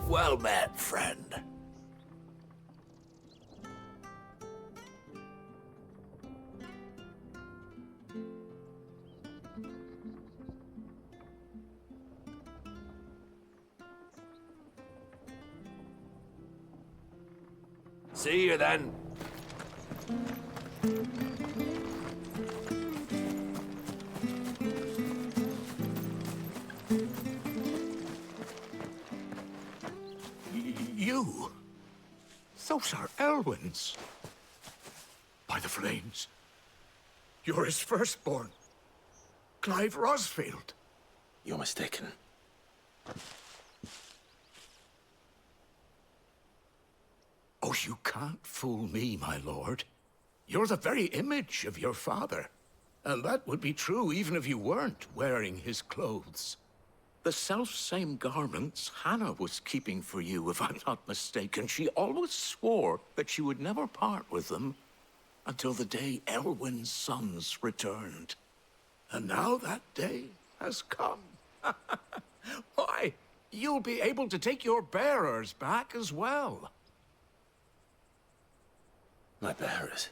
Well met, friend. See you then. You? Those are Elwyn's. By the flames. You're his firstborn. Clive Rosfield. You're mistaken. Oh, you can't fool me, my lord. You're the very image of your father. And that would be true even if you weren't wearing his clothes. The self-same garments Hannah was keeping for you, if I'm not mistaken. She always swore that she would never part with them until the day Elwyn's sons returned. And now that day has come. Why, you'll be able to take your bearers back as well. My bearers?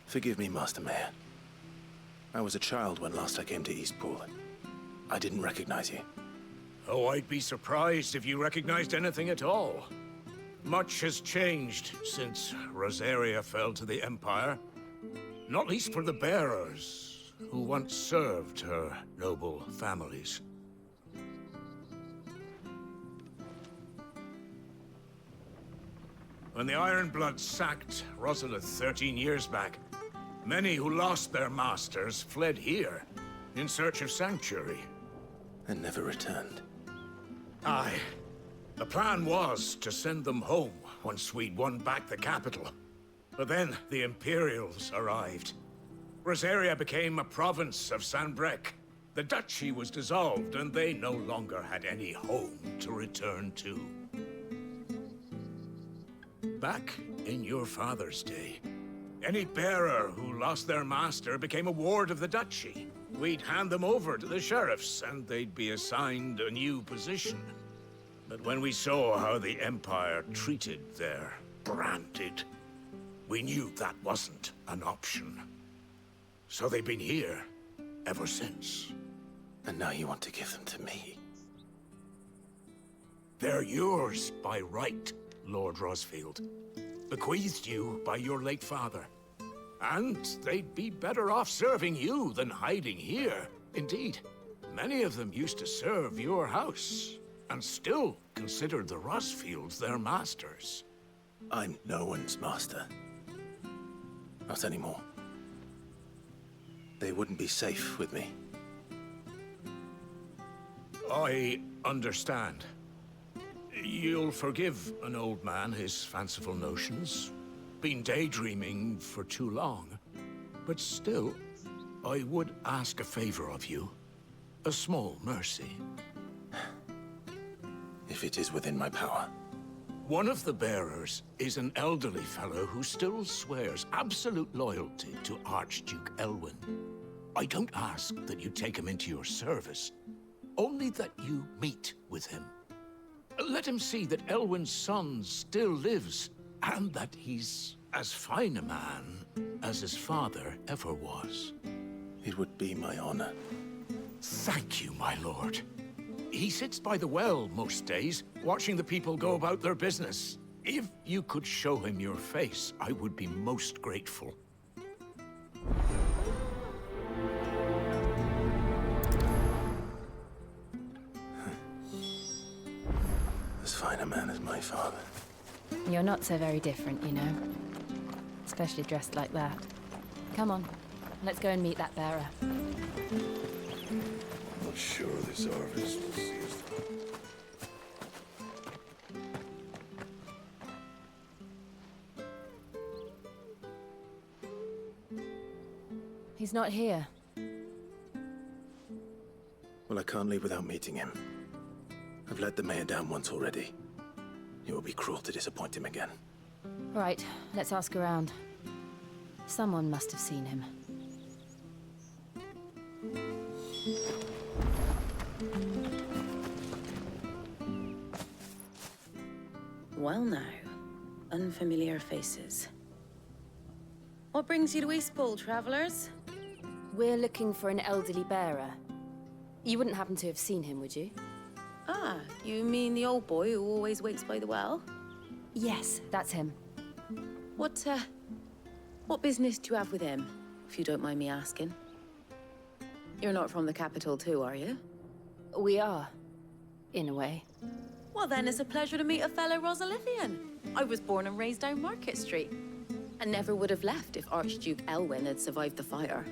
Forgive me, Master Mayor. I was a child when last I came to Eastpool. I didn't recognize you. Oh, I'd be surprised if you recognized anything at all. Much has changed since Rosaria fell to the Empire. Not least for the bearers, who once served her noble families. When the Ironbloods sacked Rosalith 13 years back, many who lost their masters fled here in search of sanctuary. And never returned. Aye. The plan was to send them home once we'd won back the capital. But then the Imperials arrived. Rosaria became a province of Sanbreque. The duchy was dissolved, and they no longer had any home to return to. Back in your father's day, any bearer who lost their master became a ward of the duchy. We'd hand them over to the sheriffs, and they'd be assigned a new position. But when we saw how the Empire treated their branded, we knew that wasn't an option. So they've been here ever since. And now you want to give them to me? They're yours by right, Lord Rosfield. Bequeathed you by your late father. And they'd be better off serving you than hiding here. Indeed, many of them used to serve your house, and still considered the Rosfields their masters. I'm no one's master. Not anymore. They wouldn't be safe with me. I understand. You'll forgive an old man his fanciful notions. Been daydreaming for too long. But still, I would ask a favor of you. A small mercy. If it is within my power. One of the bearers is an elderly fellow who still swears absolute loyalty to Archduke Elwyn. I don't ask that you take him into your service, only that you meet with him. Let him see that Elwyn's son still lives, and that he's as fine a man as his father ever was. It would be my honor. Thank you, my lord. He sits by the well most days, watching the people go about their business. If you could show him your face, I would be most grateful. As fine a man as my father. You're not so very different, you know. Especially dressed like that. Come on, let's go and meet that bearer. Not sure this harvest will see us through. He's not here. Well, I can't leave without meeting him. I've let the mayor down once already. It would be cruel to disappoint him again. Right, let's ask around. Someone must have seen him. Well now, unfamiliar faces. What brings you to Eastpool, travelers? We're looking for an elderly bearer. You wouldn't happen to have seen him, would you? Ah, you mean the old boy who always waits by the well? Yes, that's him. What business do you have with him, if you don't mind me asking? You're not from the capital too, are you? We are, in a way. Well then, it's a pleasure to meet a fellow Rosalithian. I was born and raised down Market Street, and never would have left if Archduke Elwyn had survived the fire.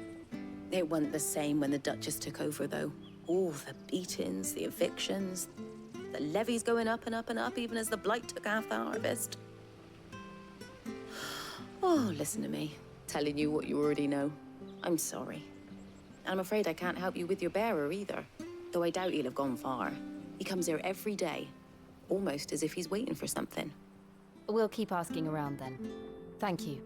It wasn't the same when the Duchess took over, though. All the beatings, the evictions, the levies going up and up and up, even as the blight took half the harvest. Oh, listen to me, telling you what you already know. I'm sorry. I'm afraid I can't help you with your bearer either, though I doubt he'll have gone far. He comes here every day, almost as if he's waiting for something. We'll keep asking around then. Thank you.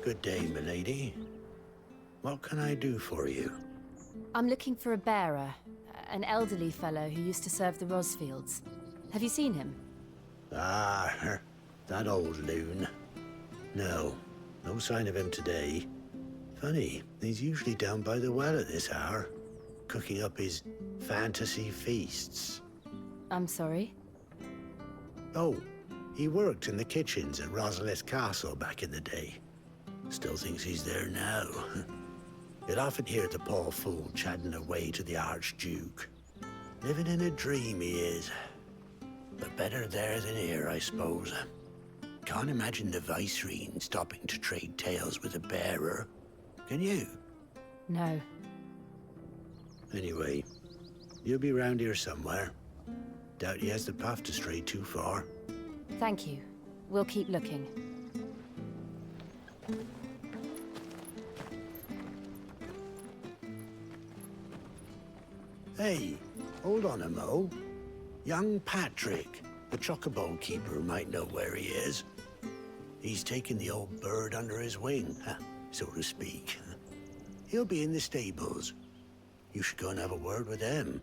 Good day, milady. What can I do for you? I'm looking for a bearer, an elderly fellow who used to serve the Rosfields. Have you seen him? Ah, that old loon. No sign of him today. Funny, he's usually down by the well at this hour, cooking up his fantasy feasts. I'm sorry? Oh, he worked in the kitchens at Rosalith Castle back in the day. Still thinks he's there now. You'd often hear the poor fool chatting away to the Archduke. Living in a dream he is. But better there than here, I suppose. Can't imagine the Viceroy stopping to trade tales with a bearer. Can you? No. Anyway, you'll be round here somewhere. Doubt he has the path to stray too far. Thank you. We'll keep looking. Hey, hold on a mo. Young Patrick, the chocobo keeper, might know where he is. He's taken the old bird under his wing, so to speak. He'll be in the stables. You should go and have a word with him.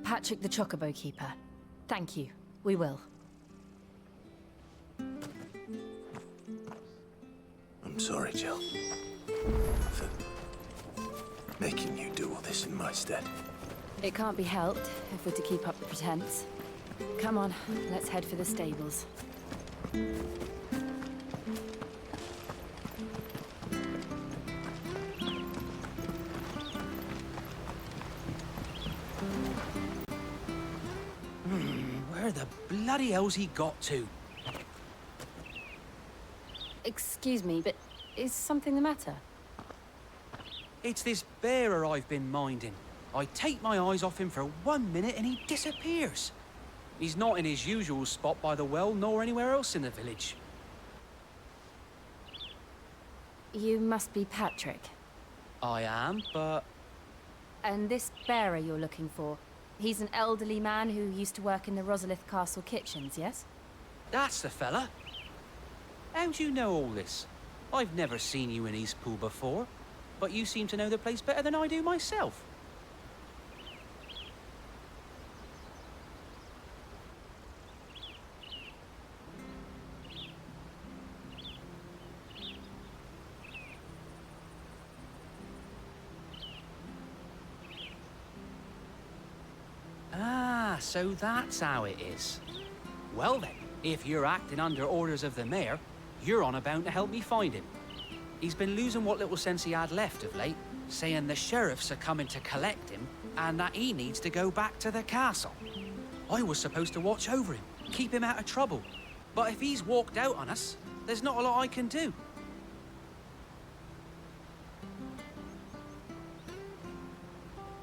Patrick the Chocobo Keeper. Thank you. We will. I'm sorry, Jill. For making you do all this in my stead. It can't be helped if we're to keep up the pretense. Come on, let's head for the stables. Where the bloody hell's he got to? Excuse me, but is something the matter? It's this bearer I've been minding. I take my eyes off him for 1 minute and he disappears. He's not in his usual spot by the well, nor anywhere else in the village. You must be Patrick. I am, but... And this bearer you're looking for, he's an elderly man who used to work in the Rosalith Castle kitchens, yes? That's the fella. How do you know all this? I've never seen you in Eastpool before, but you seem to know the place better than I do myself. Ah, so that's how it is. Well then, if you're acting under orders of the mayor, you're on about to help me find him. He's been losing what little sense he had left of late, saying the sheriffs are coming to collect him and that he needs to go back to the castle. I was supposed to watch over him, keep him out of trouble. But if he's walked out on us, there's not a lot I can do.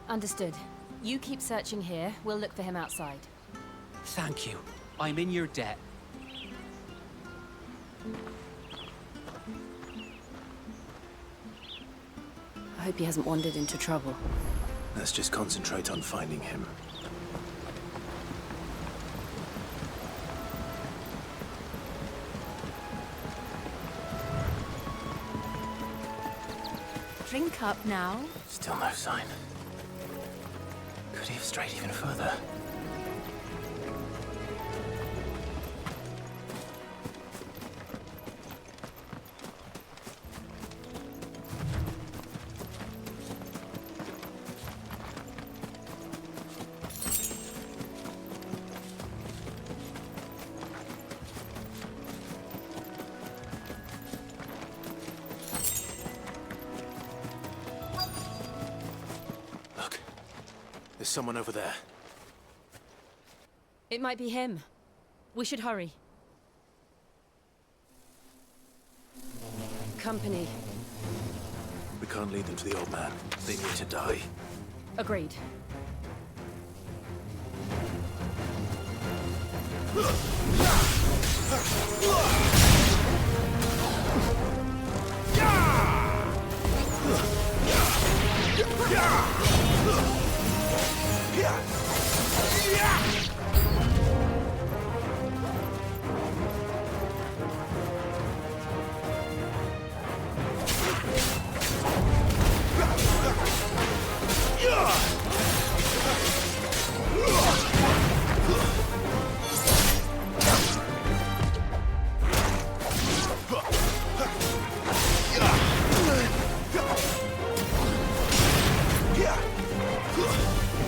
Understood. You keep searching here, we'll look for him outside. Thank you. I'm in your debt. I hope he hasn't wandered into trouble. Let's just concentrate on finding him. Drink up now. Still no sign. Could he have strayed even further? There's someone over there. It might be him. We should hurry. Company. We can't lead them to the old man. They need to die. Agreed.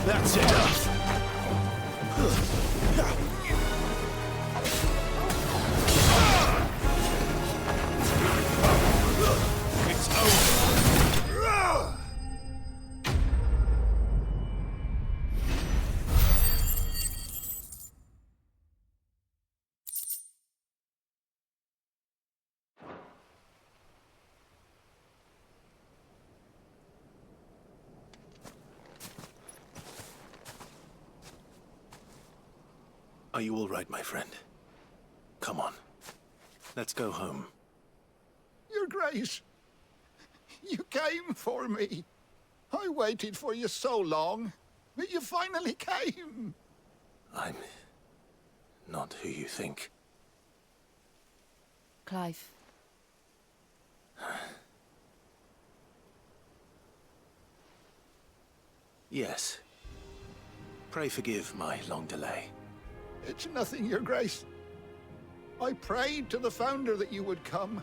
That's enough. It's over. Are you all right, my friend? Come on. Let's go home. Your Grace, you came for me. I waited for you so long, but you finally came. I'm not who you think. Clive. Yes. Pray forgive my long delay. It's nothing, Your Grace. I prayed to the Founder that you would come,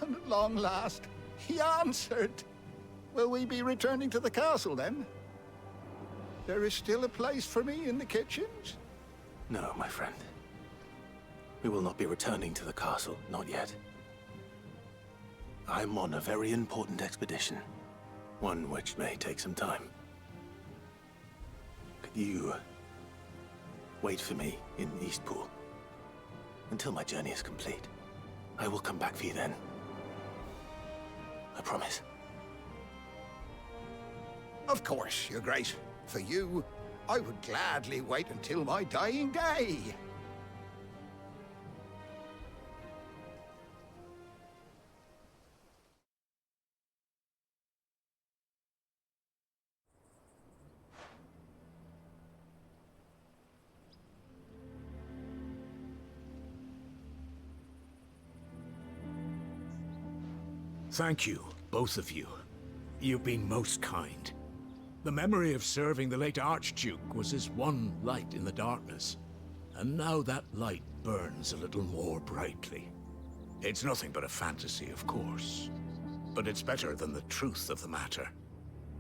and at long last, he answered. Will we be returning to the castle, then? There is still a place for me in the kitchens? No, my friend. We will not be returning to the castle, not yet. I'm on a very important expedition. One which may take some time. Could you wait for me in Eastpool until my journey is complete? I will come back for you then. I promise. Of course, Your Grace. For you, I would gladly wait until my dying day. Thank you, both of you. You've been most kind. The memory of serving the late Archduke was as one light in the darkness, and now that light burns a little more brightly. It's nothing but a fantasy, of course, but it's better than the truth of the matter.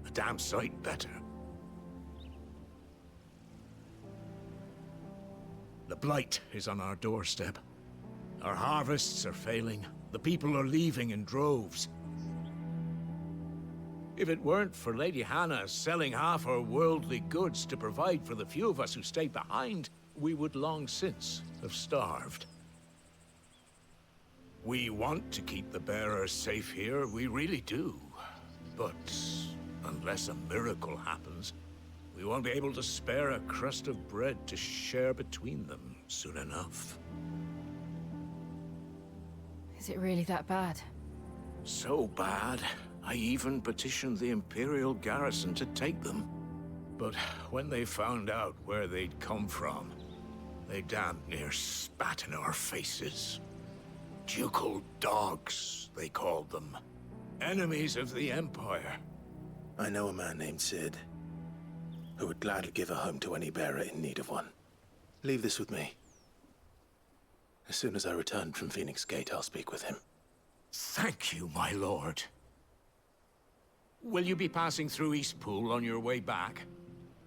A damn sight better. The blight is on our doorstep. Our harvests are failing. The people are leaving in droves. If it weren't for Lady Hannah selling half her worldly goods to provide for the few of us who stayed behind, we would long since have starved. We want to keep the bearers safe here, we really do. But unless a miracle happens, we won't be able to spare a crust of bread to share between them soon enough. Is it really that bad? So bad, I even petitioned the Imperial garrison to take them. But when they found out where they'd come from, they damn near spat in our faces. Ducal dogs, they called them. Enemies of the Empire. I know a man named Sid, who would gladly give a home to any bearer in need of one. Leave this with me. As soon as I return from Phoenix Gate, I'll speak with him. Thank you, my lord. Will you be passing through Eastpool on your way back?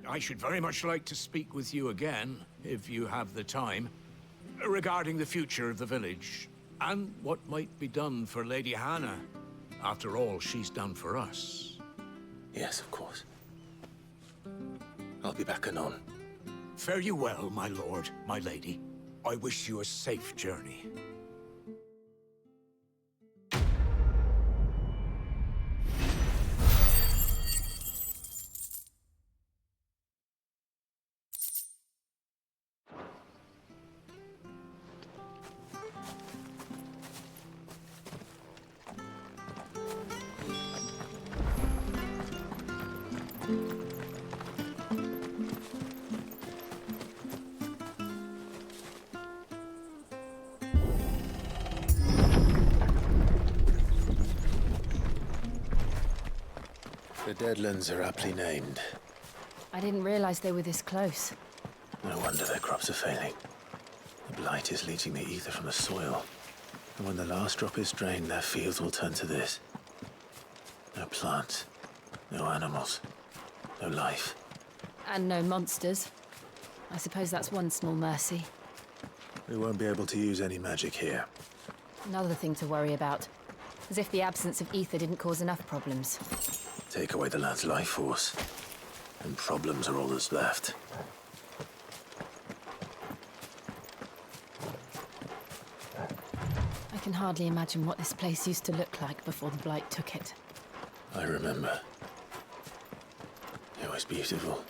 I should very much like to speak with you again, if you have the time, regarding the future of the village, and what might be done for Lady Hannah, after all she's done for us. Yes, of course. I'll be back anon. Fare you well, my lord, my lady. I wish you a safe journey. The Deadlands are aptly named. I didn't realize they were this close. No wonder their crops are failing. The blight is leaching the ether from the soil. And when the last drop is drained, their fields will turn to this. No plants, no animals, no life. And no monsters. I suppose that's one small mercy. We won't be able to use any magic here. Another thing to worry about. As if the absence of ether didn't cause enough problems. Take away the land's life force, and problems are all that's left. I can hardly imagine what this place used to look like before the Blight took it. I remember. It was beautiful.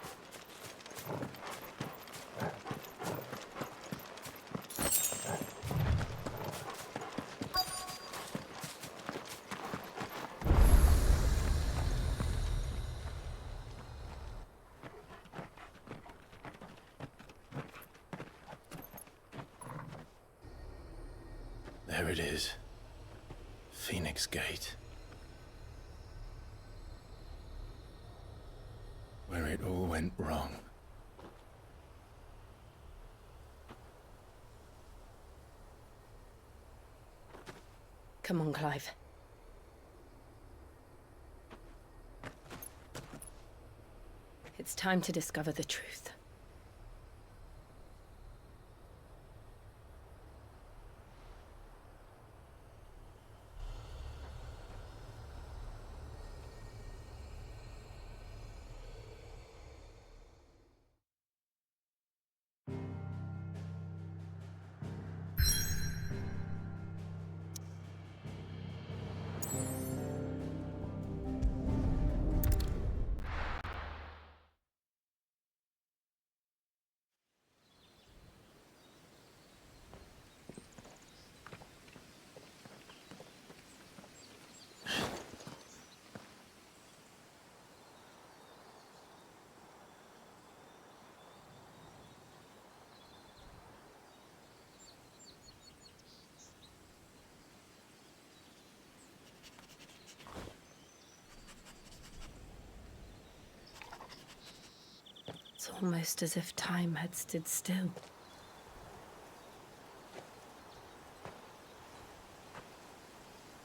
There it is. Phoenix Gate. Where it all went wrong. Come on, Clive. It's time to discover the truth. It's almost as if time had stood still.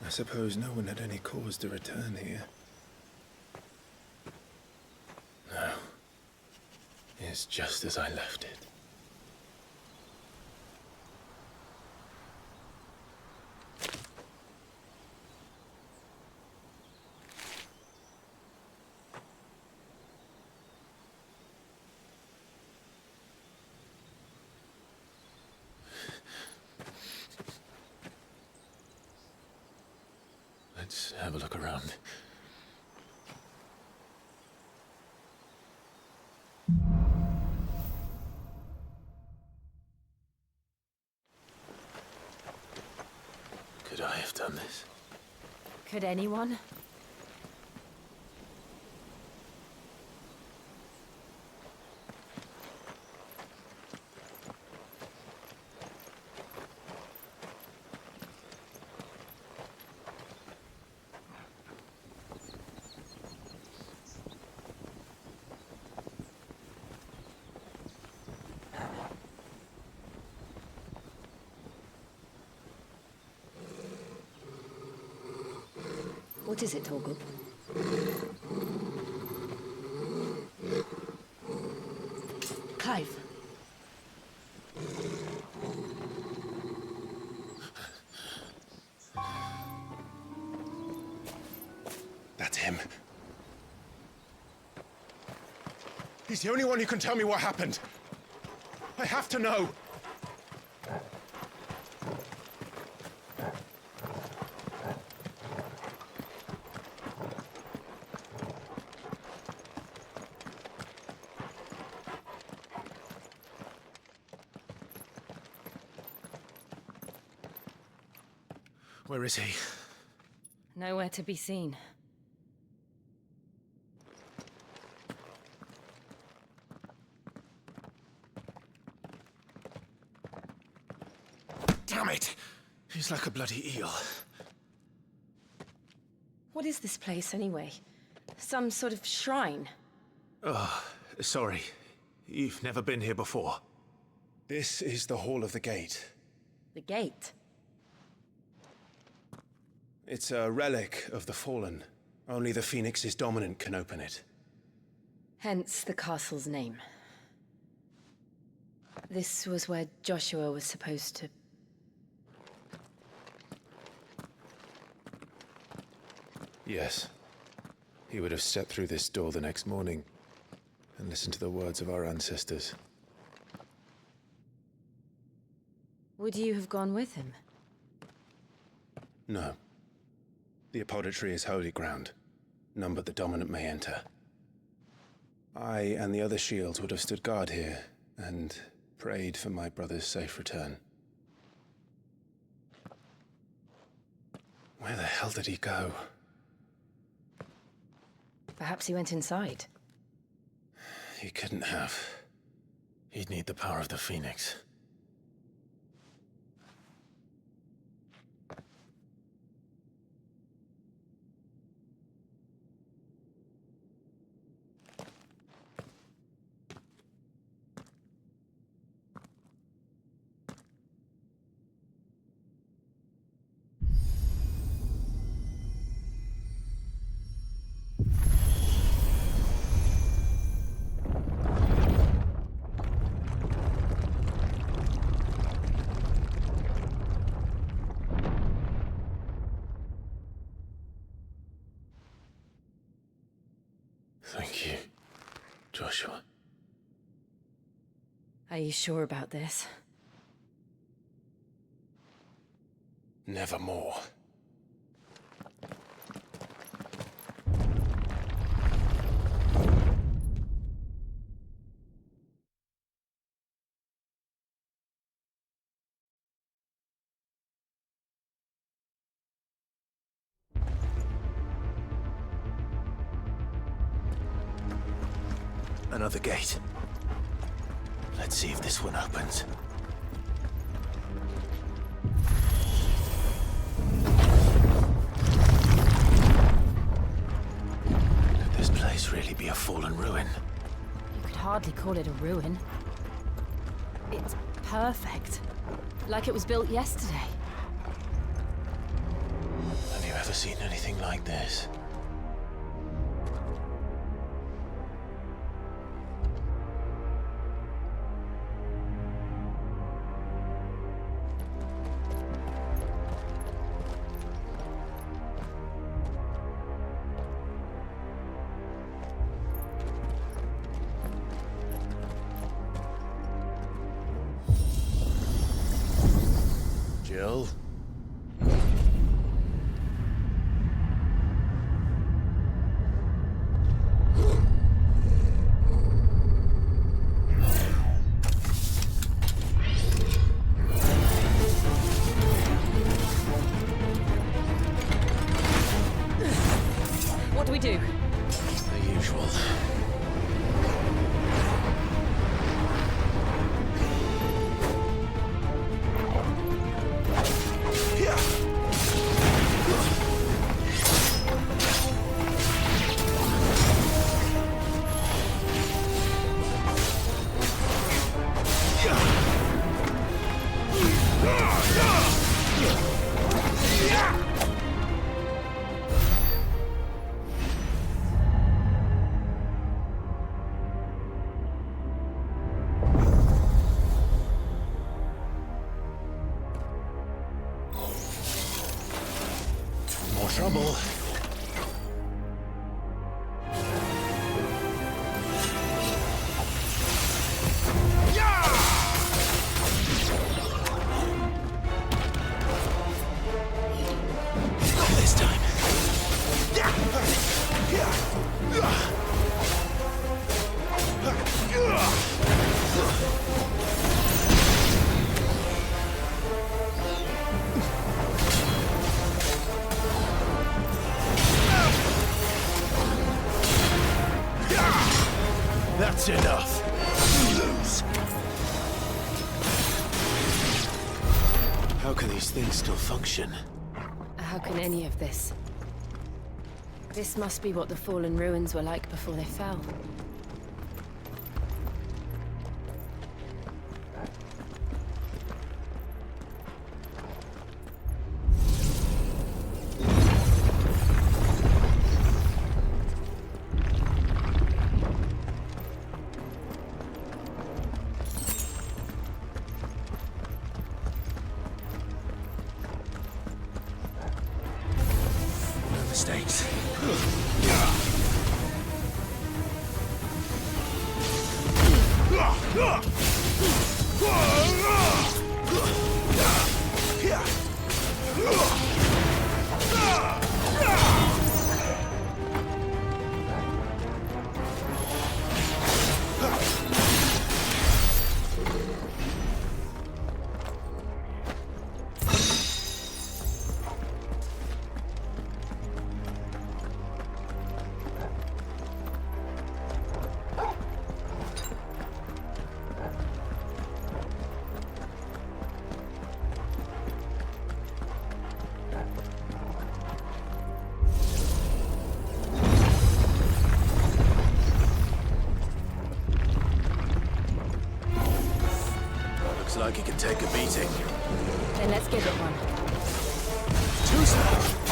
I suppose no one had any cause to return here. No. It's just as I left it. Let's have a look around. Could I have done this? Could anyone? What is it, Torgal? Clive. That's him. He's the only one who can tell me what happened. I have to know. Where is he? Nowhere to be seen. Damn it! He's like a bloody eel. What is this place, anyway? Some sort of shrine? Oh, sorry. You've never been here before. This is the Hall of the Gate. The gate? It's a relic of the Fallen. Only the Phoenix's dominant can open it. Hence the castle's name. This was where Joshua was supposed to... Yes. He would have stepped through this door the next morning and listened to the words of our ancestors. Would you have gone with him? No. The apodatory is holy ground. None but the dominant may enter. I and the other shields would have stood guard here and prayed for my brother's safe return. Where the hell did he go? Perhaps he went inside. He couldn't have. He'd need the power of the Phoenix. Thank you, Joshua. Are you sure about this? Nevermore. Another gate. Let's see if this one opens. Could this place really be a fallen ruin? You could hardly call it a ruin. It's perfect. Like it was built yesterday. Have you ever seen anything like this? Jill? What do we do? The usual. trouble. Not this time. That's enough. You lose. How can these things still function? How can any of this? This must be what the fallen ruins were like before they fell. Mistakes. Looks like it can take a beating. Then let's give it one. Too slow.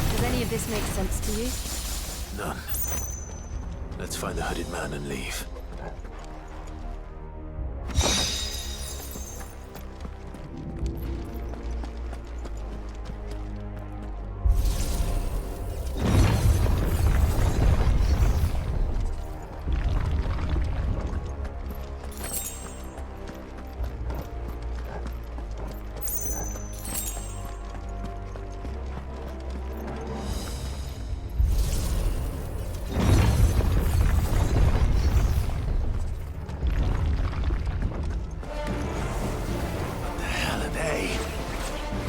Does any of this make sense to you? None. Let's find the hooded man and leave.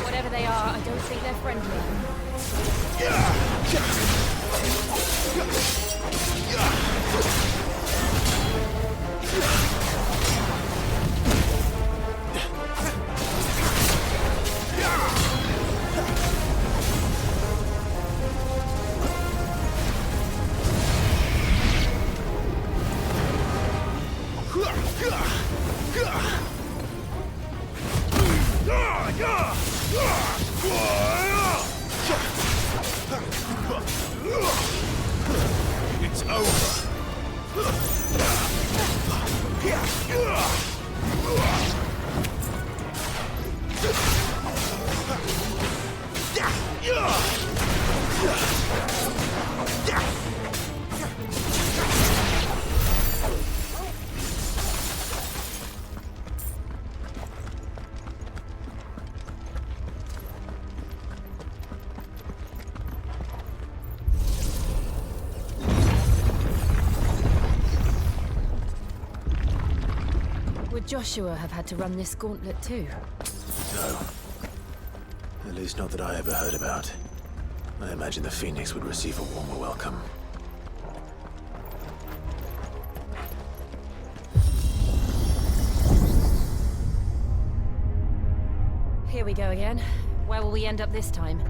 Whatever they are, I don't think they're friendly. It's over. Joshua have had to run this gauntlet too? No. At least not that I ever heard about. I imagine the Phoenix would receive a warmer welcome. Here we go again. Where will we end up this time?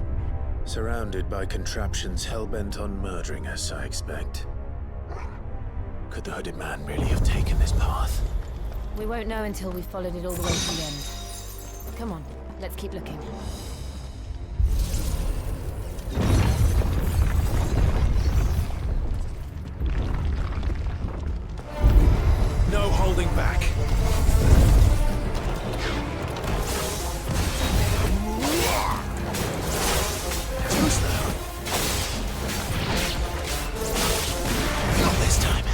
Surrounded by contraptions hell-bent on murdering us, I expect. Could the hooded man really have taken this path? We won't know until we've followed it all the way to the end. Come on, let's keep looking. No holding back. Too slow. Not this time.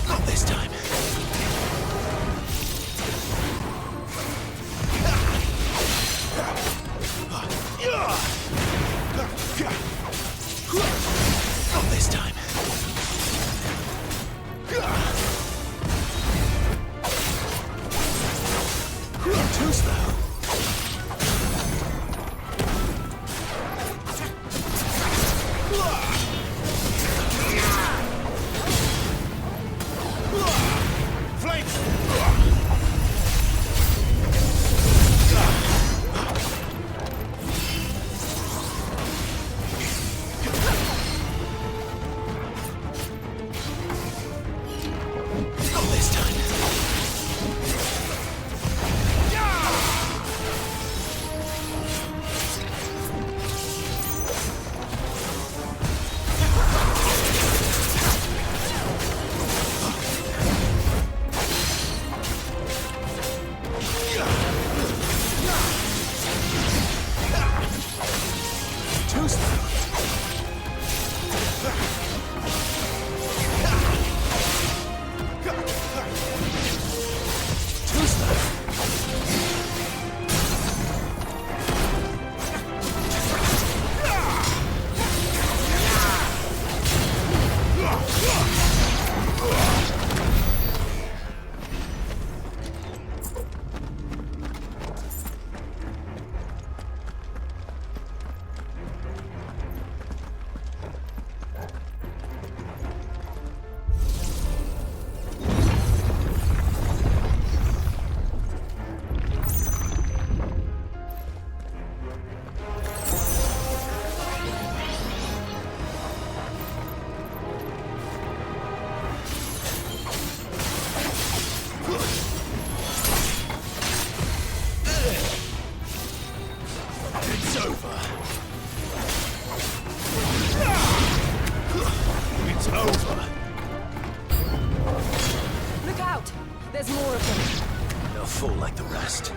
Not this time. Not this time. Too slow. Flanks! Not this time. Too slow. Too slow. It's over. It's over. Look out! There's more of them. They'll fall like the rest.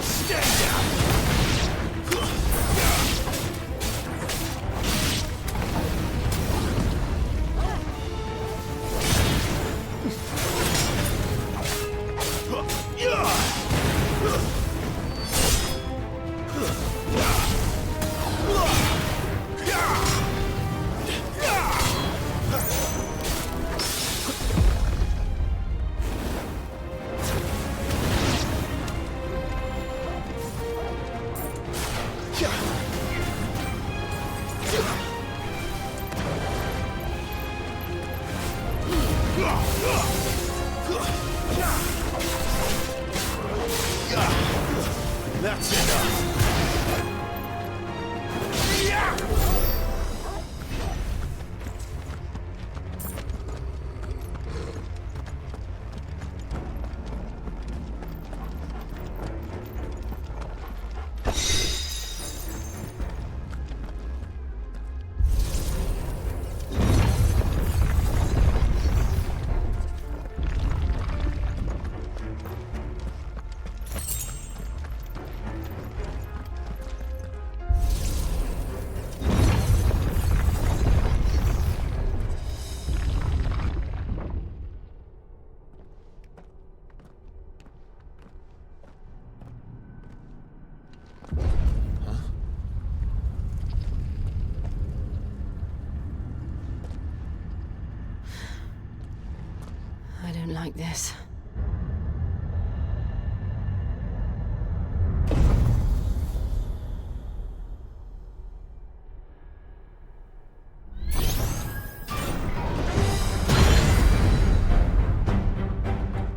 Stay down! That's enough. don't like this.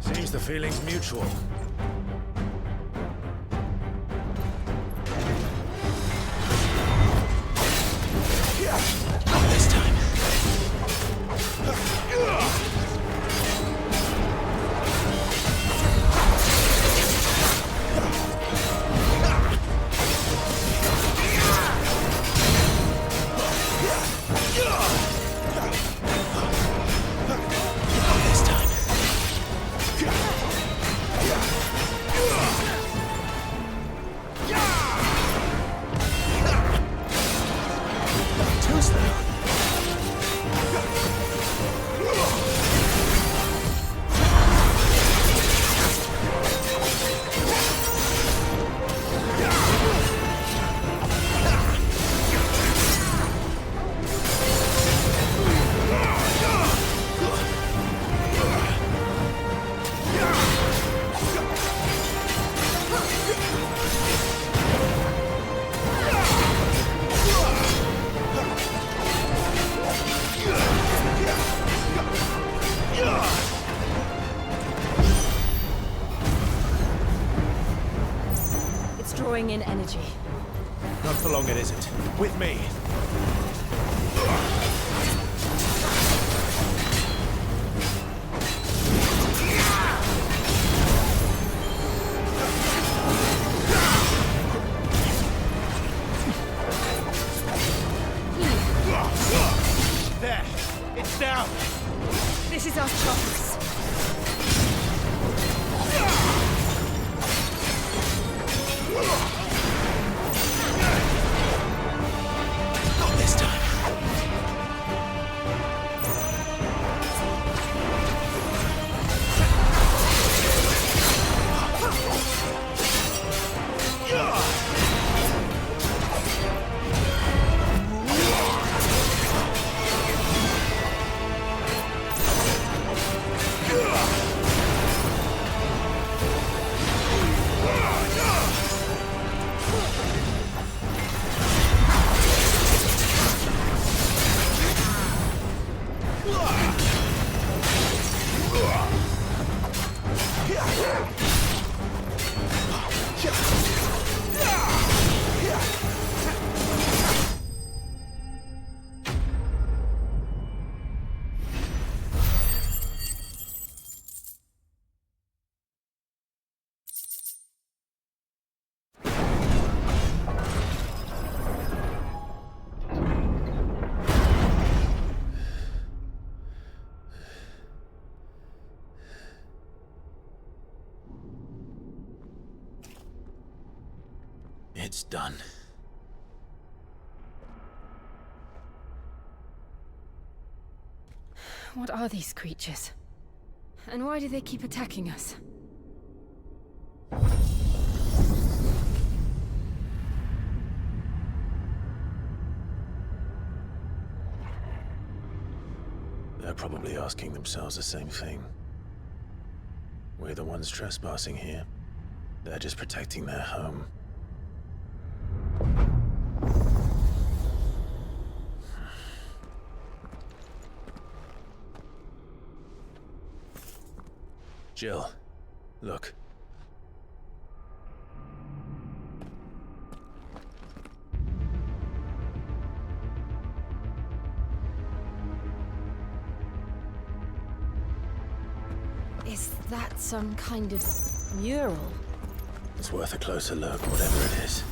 Seems the feeling's mutual. Not this time. Drawing in energy. Not for long it isn't. With me. There. It's down. This is our chance. Not this time. It's done. What are these creatures? And why do they keep attacking us? They're probably asking themselves the same thing. We're the ones trespassing here. They're just protecting their home. Jill, look. Is that some kind of mural? It's worth a closer look, whatever it is.